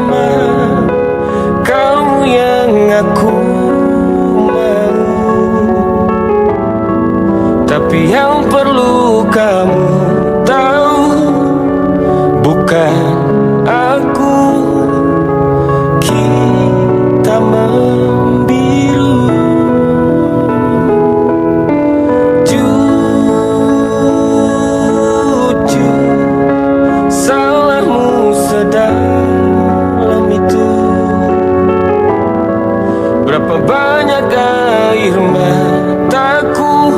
Memang kau yang aku mau, tapi yang perlu kamu tahu bukan aku. Kita membiru, jujur salahmu sedalam itu. Berapa banyak air mataku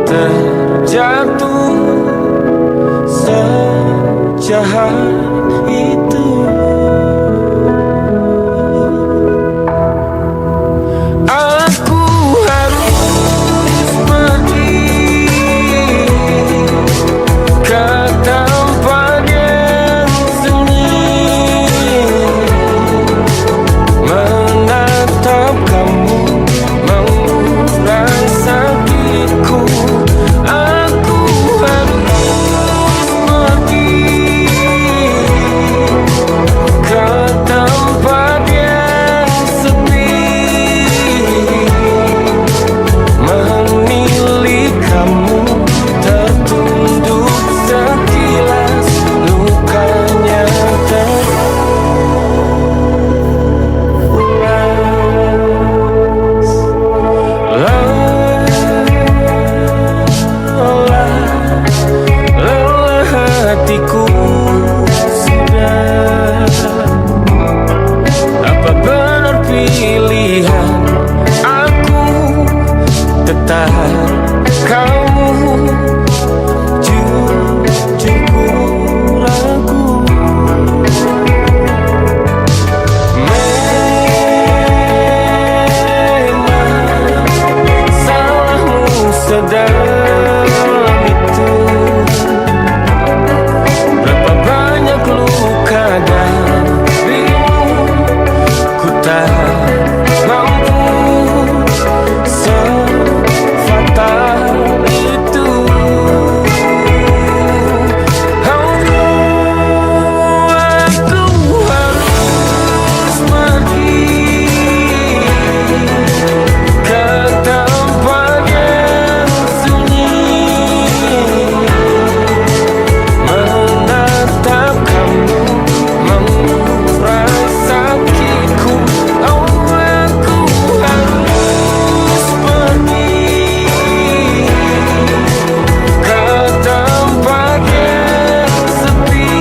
terjatuh sejahat itu. Aku harus pergi ke tempat yang sunyi, menatap kamu, mengurai sakitku. Aku harus pergi ke tempat yang sepi, menilik kamu tertunduk sekilas, lukanya terulas. Lelah hatiku sudah. Apa benar pilihan aku tetap kamu? Jujur ku ragu. Memang salahmu sedalam itu. Berapa banyak luka darimu ku tak mampu sefatal itu. Aku harus pergi ke tempat yang sunyi, menatap kamu, mengurai sakitku. Oh, aku harus pergi ke tempat yang sepi,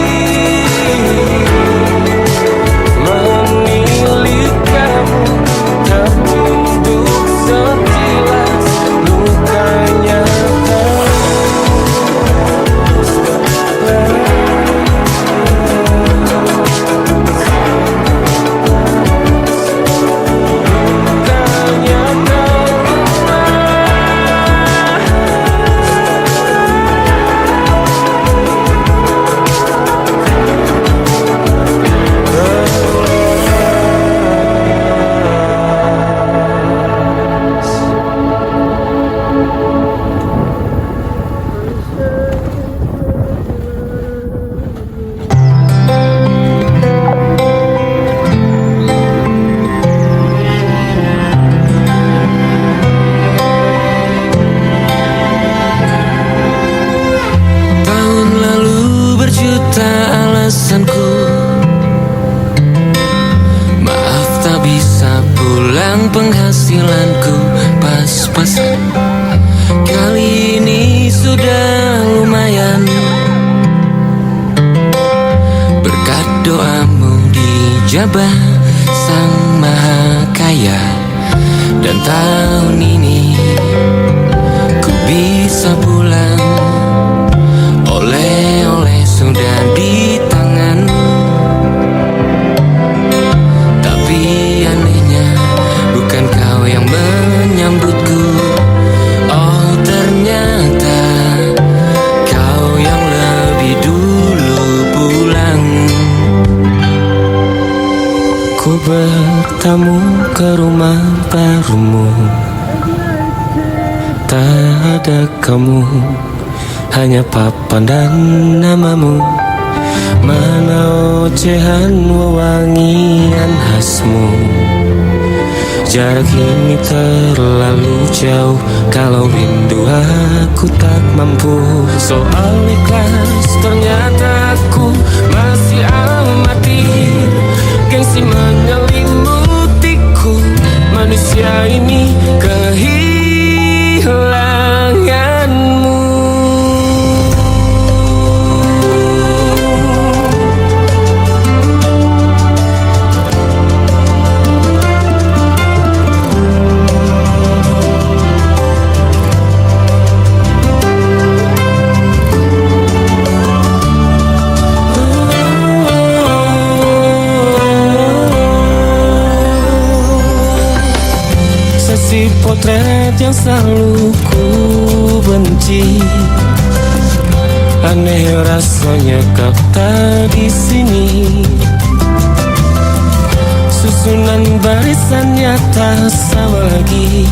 menilik kamu tertunduk sekilas, lukanya tahun lalu berjuta alasanku, maaf tak bisa pulang, penghasilanku pas-pasan. Kali ini sudah lumayan, berkat doamu dijabah Sang Maha Kaya. Dan tahun ini ku bisa pulang, oleh-oleh sudah di tangan. Tapi anehnya bukan kau yang menyambutku. Oh, ternyata kau yang lebih dulu pulang. Ku bertamu ke rumah barumu, tak ada kamu, hanya papan dan namamu. Mana ocehan wewangian khasmu. Jarak ini terlalu jauh, kalau rindu aku tak mampu. Soal ikhlas ternyata aku masih amati. Gengsi menyelimutiku, manusia ini kehilanganmu. Potret yang selalu ku benci, aneh rasanya kau tak di sini. Susunan barisannya tak sama lagi.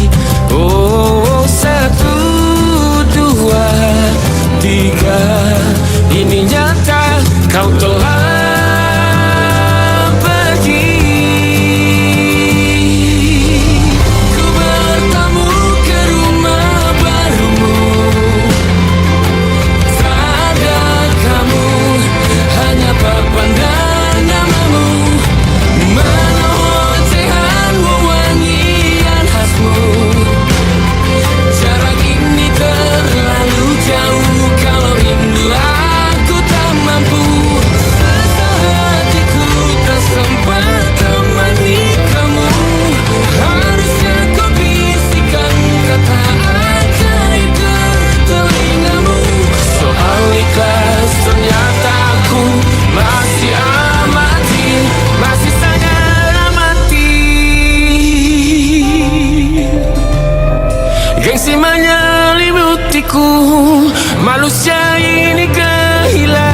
Oh, 1, 2, 3, ini nyata kau telah manusia ini kehilanganmu.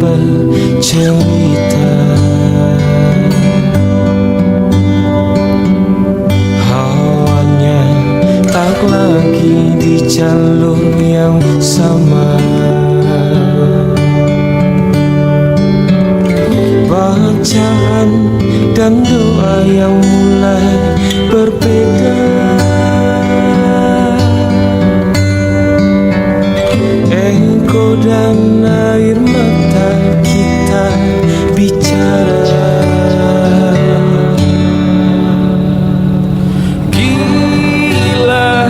Bercerita, hawanya tak lagi di jalur yang sama. Bacaan dan doa yang mulai berbeda. Ego dan air mata kita bicara. Gila,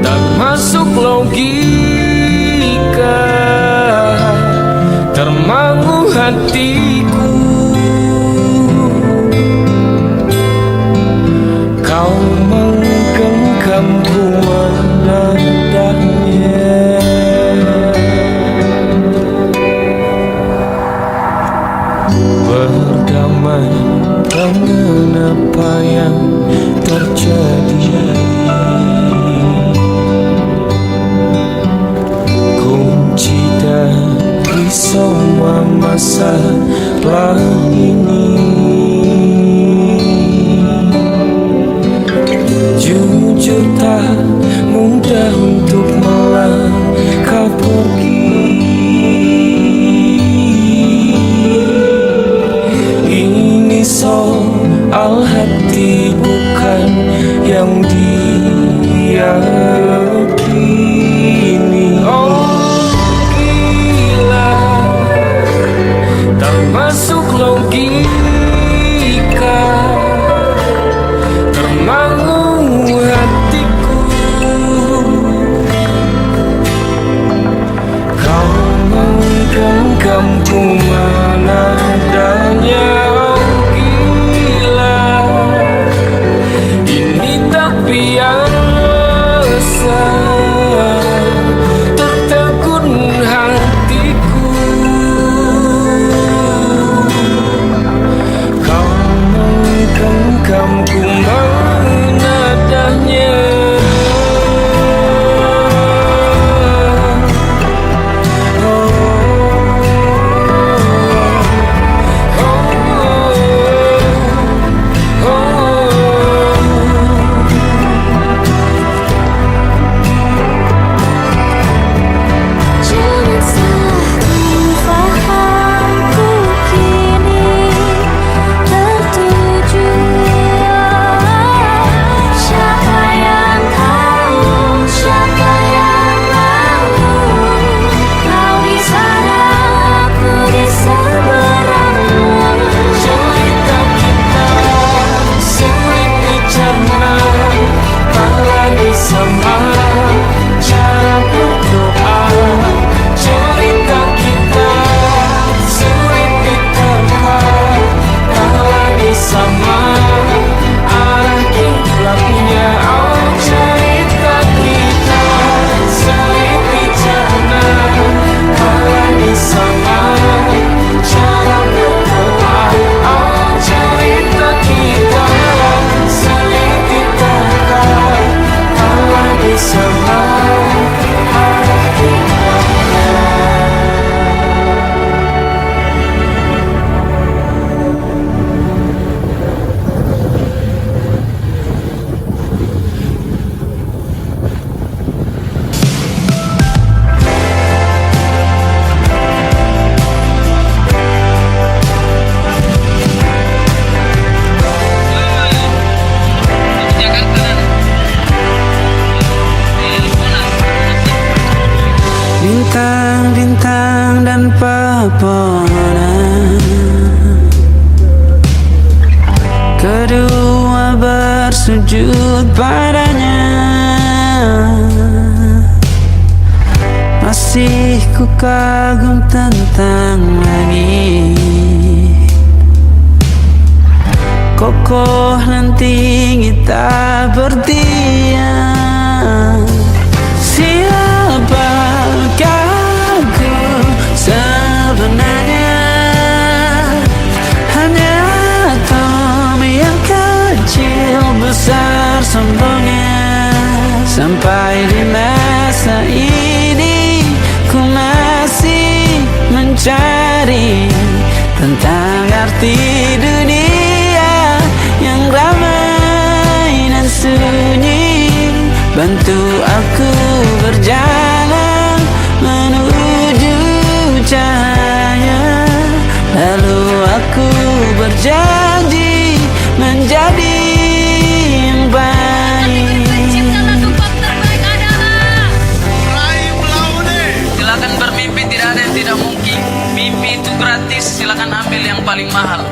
tak masuk logika, termangu hatiku. Kau menggenggamku menadahnya. Berdamai dengan apa yang terjadi. Kunci dari semua masalah ini, jujur tak mudah untuk melangkah pergi. Soal hati bukan yang diyakini. Oh, gila. bintang-bintang dan pepohonan, kedua bersujud padanya. Masih ku kagum tentang langit, kokoh dan tinggi tak berdiam. Siapakah aku sebenarnya? Hanya atom yang kecil besar sombongnya. Sampai di masa ini ku masih mencari tentang arti dunia yang ramai dan sunyi. Bantu aku berjalan menuju cahaya, lalu aku berjanji menjadi yang baik. Silakan bermimpi, tidak ada yang tidak mungkin. Mimpi itu gratis, silakan ambil yang paling mahal.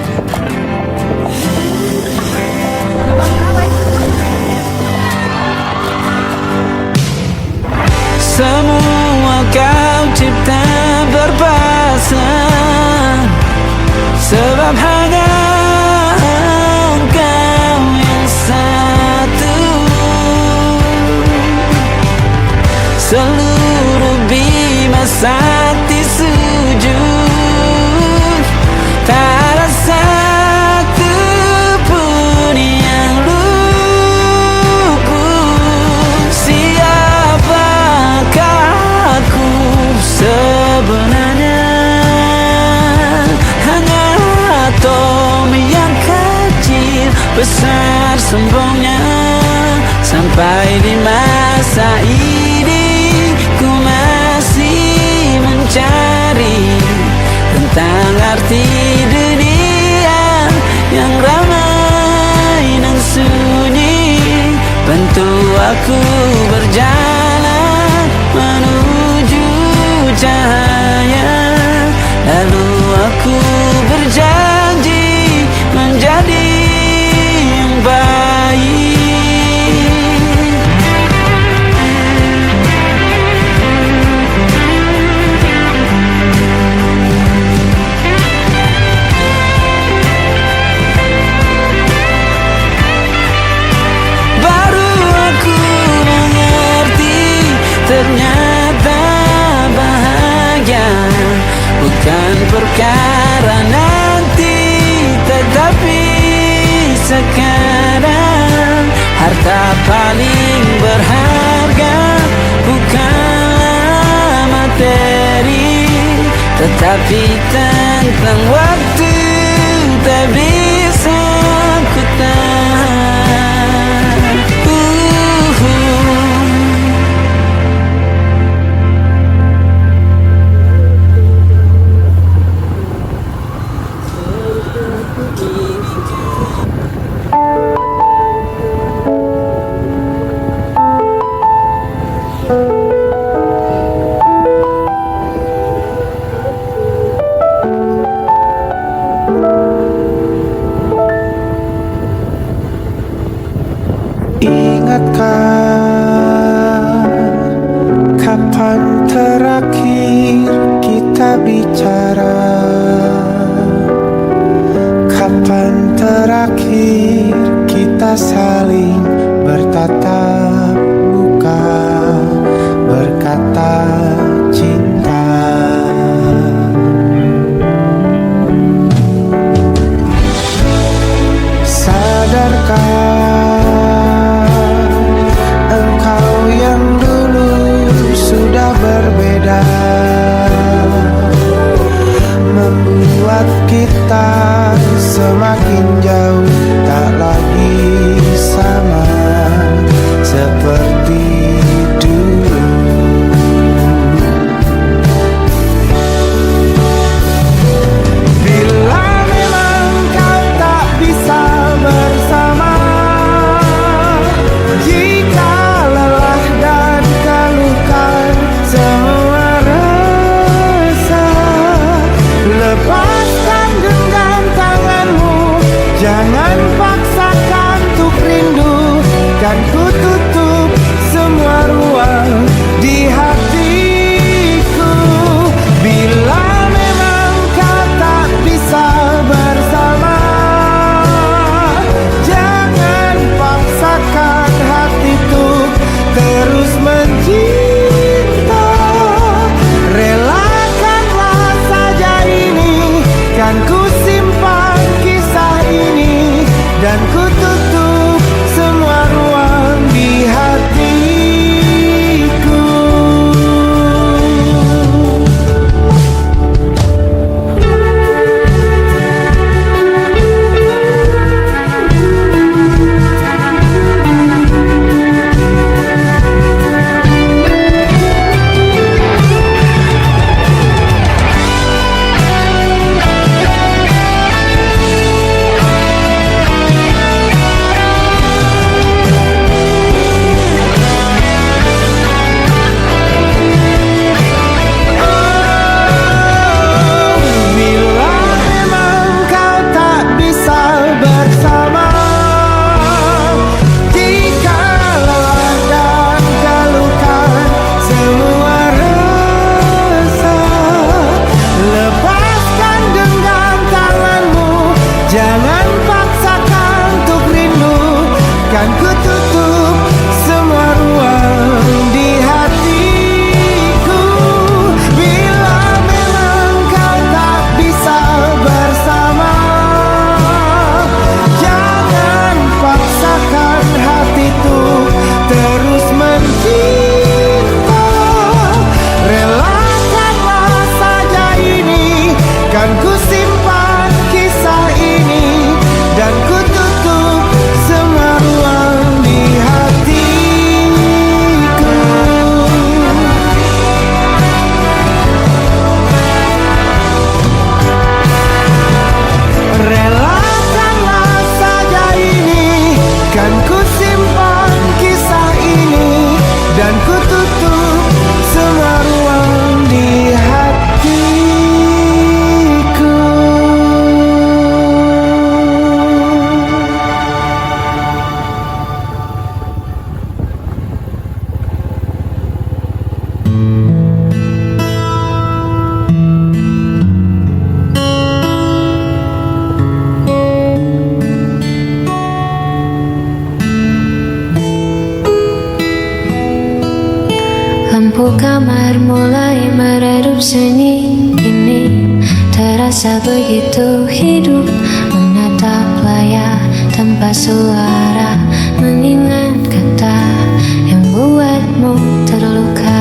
Semua kau cipta berpasang, sebab hanya engkau yang satu. Seluruh bima sakti sujud, tak ada satu pun yang luput. Siapakah aku sebenarnya? Hanya atom yang kecil besar sombongnya. Sampai di masa ini ku masih mencari tentang arti dunia yang ramai dan sunyi. Bantu aku berjalan menuju cahaya, lalu aku berjanji menjadi yang baik. Ternyata bahagia bukan perkara nanti, tetapi sekarang. Harta paling berharga bukanlah materi, tetapi tentang waktu tak bisa ku tahan. Ingatkah kapan terakhir kita bicara? Kapan terakhir kita saling bertatap muka, berkata cinta? Sadarkah berbeda, membuat kita semakin jauh, tak lagi sama. sunyi ini terasa begitu hidup, menatap layar tanpa suara, mengingat kata yang buatmu terluka.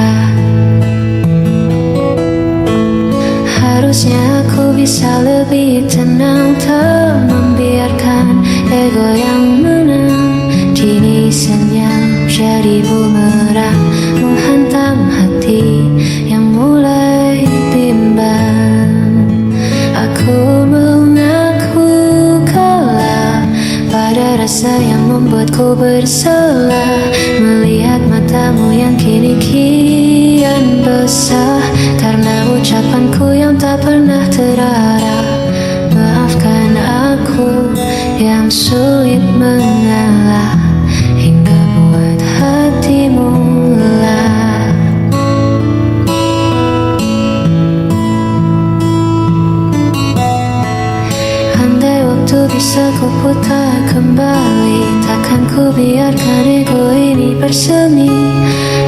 Harusnya aku bisa lebih tenang, tak membiarkan ego yang menang. Kini senyap jadi bumerang, menghantam hati yang mulai bimbang. Aku mengaku kalah pada rasa yang membuatku bersalah, melihat matamu yang kini kian basah karena ucapanku yang tak pernah terarah. Maafkan aku yang sulit mengalah hingga buat hatimu lelah. Andai waktu bisa ku putar kembali, takkan ku biarkan ego ini bersemi.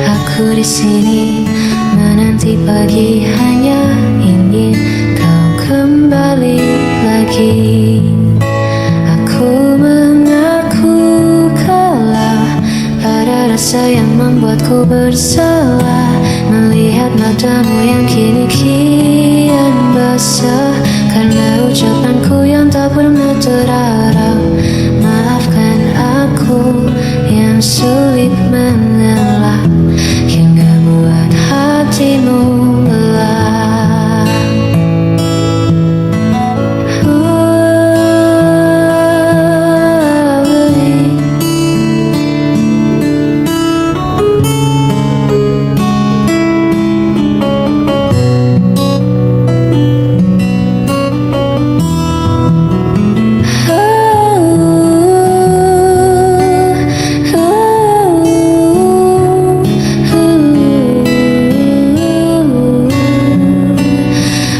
Aku di sini menanti pagi, hanya ingin kau kembali lagi. Aku mengaku kalah pada rasa yang membuatku bersalah, melihat matamu yang kini kian basah karena ucapanku yang tak pernah terarah. Maafkan aku yang sulit mengalah hingga buat hatimu lelah.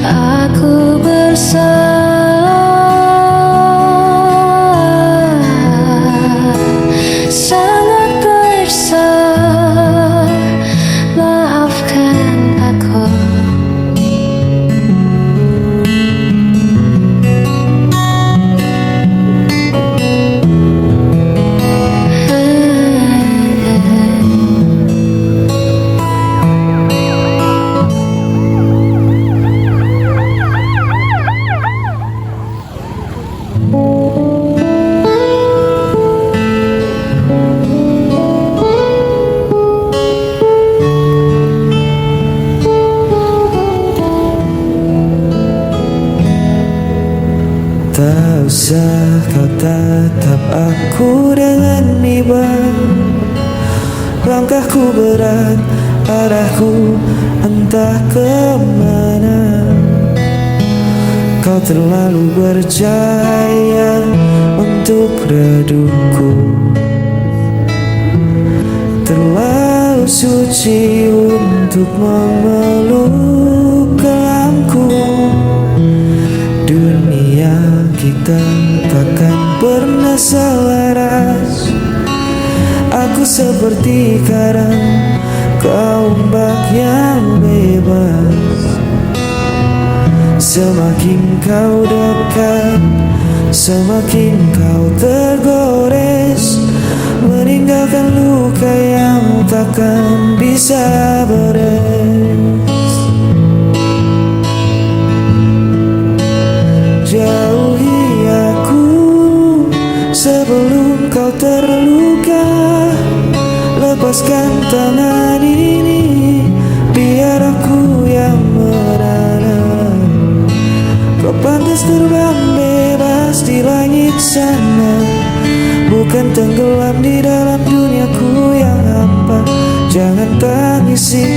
Aku bersalah, sangat bersalah. Maafkan aku. Tak usah kau tatap aku dengan iba. Langkahku berat, arahku entah kemana. Kau terlalu berjaya untuk redupku, terlalu suci untuk memeluk kelamku. Dunia kita takkan pernah selaras. Aku seperti karang, kau ombak yang bebas. Semakin kau dekat, semakin kau tergores, meninggalkan luka yang takkan bisa beres. Jauhi aku sebelum kau terluka. Lepaskan tangan ini, biar aku yang merana. Kau pantas terbang bebas di langit sana, bukan tenggelam di dalam duniaku yang hampa. Jangan tangisi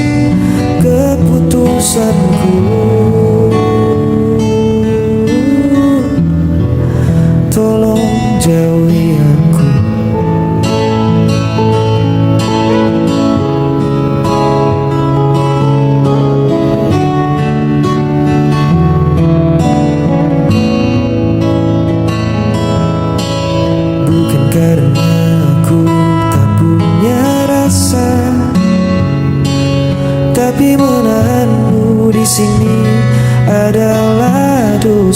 keputusanku, tolong jauhi aku. Bukan karena aku tak punya rasa, tapi menahanmu di sini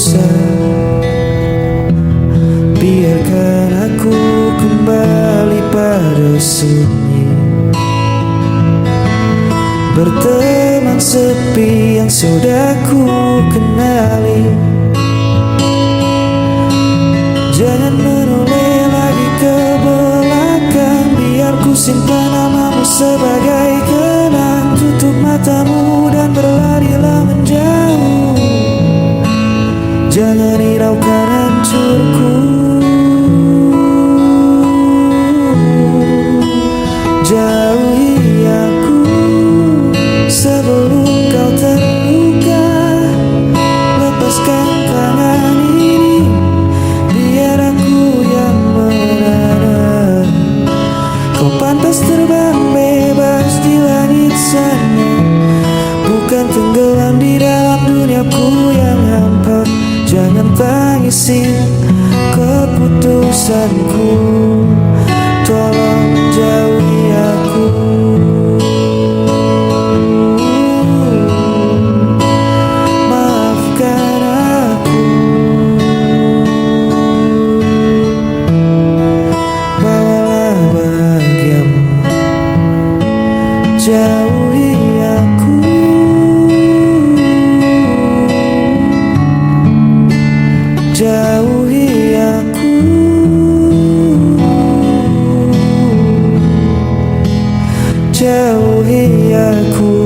usah. Biarkan aku kembali pada sunyi, berteman sepi yang sudah ku kenali. Jangan menoleh lagi ke belakang, biar ku simpan namamu sebagai kenang. Tutup matamu dan berlarilah menjauh, jangan hiraukan hancurku. Jauhi aku sebelum kau terluka. Lepaskan tangan ini, biar aku yang menara. Kau pantas terbang bebas di langit sana, bukan tenggelam di dalam duniaku yang hampa. Jangan tangisi keputusanku, tolong jauhi aku. Maafkan aku, bawalah bahagiamu. Jauhi aku, jauhi aku, jauhi aku.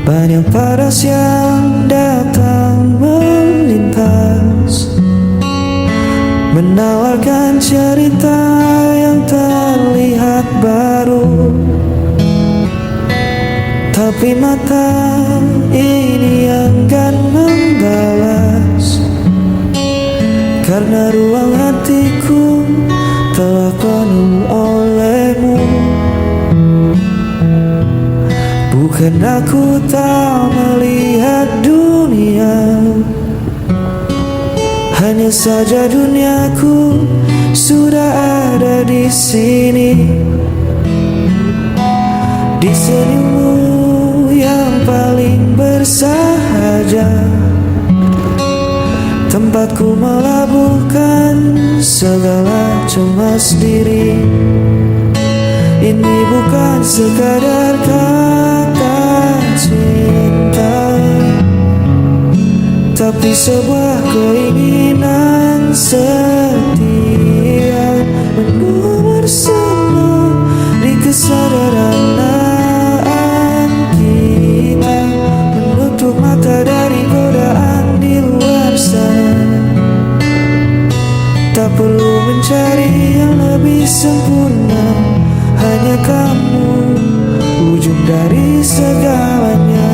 Banyak paras yang datang melintas, menawarkan cerita yang terlihat baru. Tapi mata ini enggan membalas, karena ruang hatiku telah penuh olehmu. Bukan aku tak melihat dunia, hanya saja duniaku sudah ada di sini. Di senyummu yang paling bersahaja, tempatku melabuhkan segala cemas diri. Ini bukan sekadar kata cinta, tapi sebuah keinginan setia, menunggu bersama di kesederhanaan kita, menutup mata dari godaan di luar sana. Tak perlu mencari yang lebih sempurna, hanya kamu ujung dari segalanya.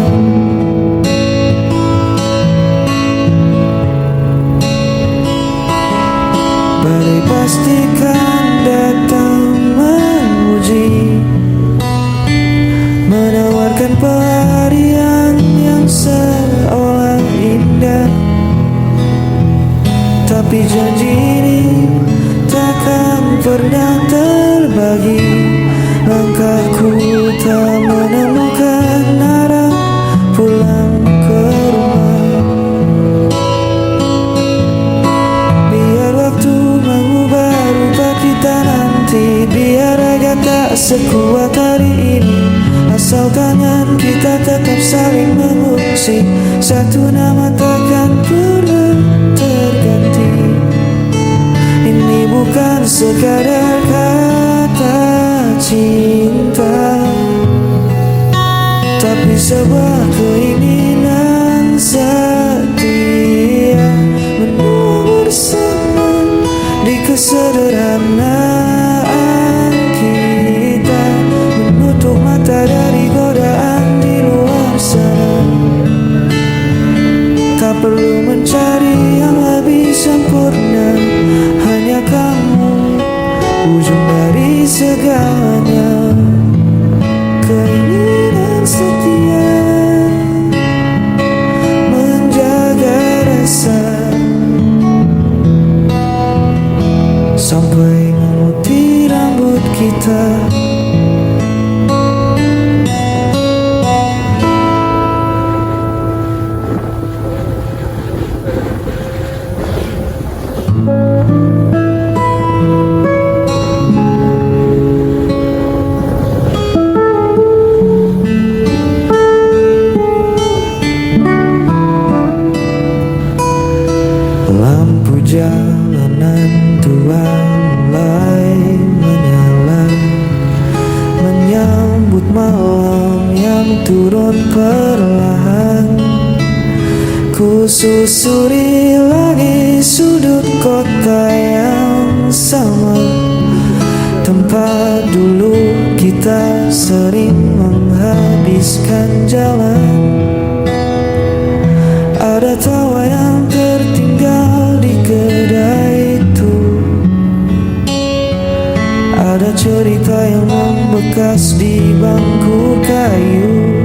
Badai pastikan datang menguji, menawarkan pelarian yang seolah indah. Tapi janji ini takkan pernah terbagi. Langkahku tak menemukan arah pulang ke rumah. Biar waktu mengubah rupa kita nanti, biar raga tak sekuat hari ini, asal tangan kita tetap saling mengungsi. Satu nama takkan pernah terganti. Ini bukan sekadar kata cinta, tapi sebuah keinginan setia, menunggu bersama di kesederhanaan kita, menutup mata dari godaan di luar sana. Tak perlu mencari yang lebih sempurna, hanya kamu ujung sampai memutih rambut kita. Lampu jalanan tua mulai menyala, menyambut malam yang turun perlahan. Ku susuri lagi sudut kota yang sama, tempat dulu kita sering menghabiskan jalan. Ada tawa yang tertinggal di kedai itu, ada cerita yang membekas di bangku kayu.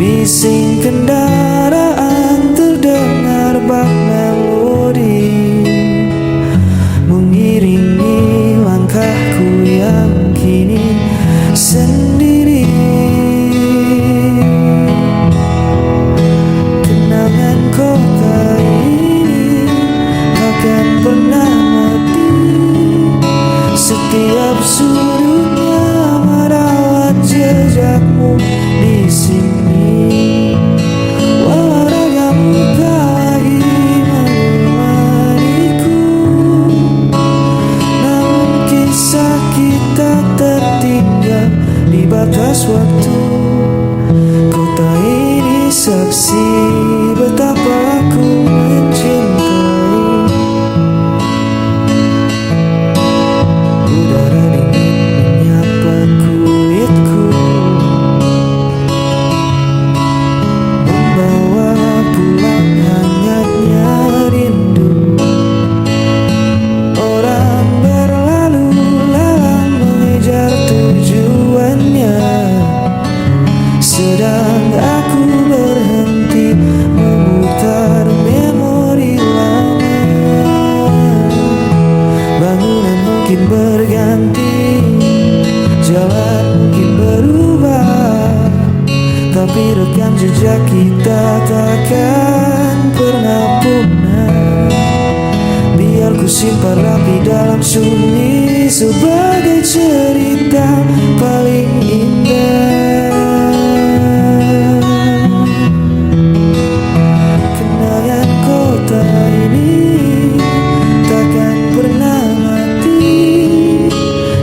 Bising kendaraan terdengar bak melodi, mengiringi langkahku yang kini sendiri. Kenangan kota ini takkan pernah mati, setiap sudutnya merawat jejakmu di sini. Walau ragamu tak lagi menemaniku, namun kisah kita tertinggal di batas waktu. Kota ini saksi betapa aku mencintai. Udara dingin menyapa kulitku, membawa pulang hangatnya rindu. Orang berlalu lalang mengejar tujuannya, sedang aku berhenti memutar memori lama. Bangunan mungkin berganti, jalan mungkin berubah, tapi rekam jejak kita takkan pernah punah. Biar ku simpan rapi dalam sunyi sebagai cerita paling indah. Kenangan kota ini takkan pernah mati,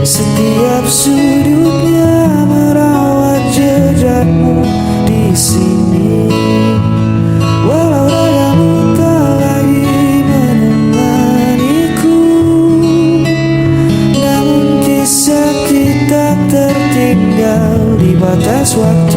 setiap sudutnya merawat jejakmu di sini. Walau ragamu tak lagi menemaniku, namun kisah kita tertinggal di batas waktu.